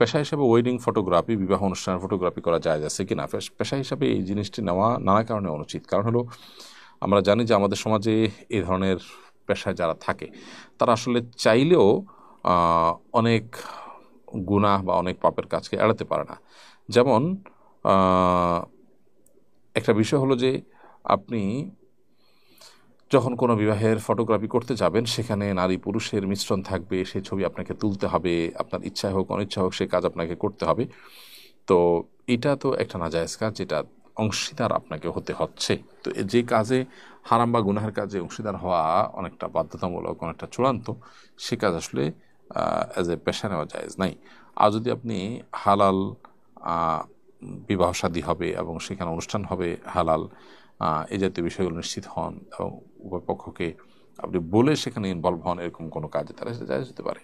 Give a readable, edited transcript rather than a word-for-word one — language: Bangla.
পেশা হিসাবে ওয়েডিং ফটোগ্রাফি, বিবাহ অনুষ্ঠানের ফটোগ্রাফি করা যায় আছে কিনা, পেশা হিসাবে এই জিনিসটি নেওয়া নানা কারণে অনুচিত। কারণ হলো আমরা জানি যে আমাদের সমাজে এই ধরনের পেশায় যারা থাকে তারা আসলে চাইলেও অনেক গুনাহ বা অনেক পাপের কাজকে এড়াতে পারে না। যেমন একটা বিষয় হলো যে আপনি যখন কোনো বিবাহের ফটোগ্রাফি করতে যাবেন সেখানে নারী পুরুষের মিশ্রণ থাকবে, সেই ছবি আপনাকে তুলতে হবে, আপনার ইচ্ছা হোক অনিচ্ছা হোক সে কাজ আপনাকে করতে হবে। তো এটা তো একটা নাজায়েজ কাজ, যেটা অংশীদার আপনাকে হতে হচ্ছে। তো যে কাজে হারাম বা গুনাহের কাজে অংশীদার হওয়া অনেকটা বাধ্যতামূলক, অনেকটা চূড়ান্ত, সে কাজ আসলে অ্যাজ এ পেশা নেওয়া জায়েজ নাই। আর যদি আপনি হালাল বিবাহ শাদী হবে এবং সেখানে অনুষ্ঠান হবে হালাল, এই জাতীয় বিষয়গুলো নিশ্চিত হন এবং উভয় পক্ষকে আপনি বলে সেখানে ইনভলভ হন, এরকম কোনো কাজে তারা সেটা জায়েজ হতে পারে।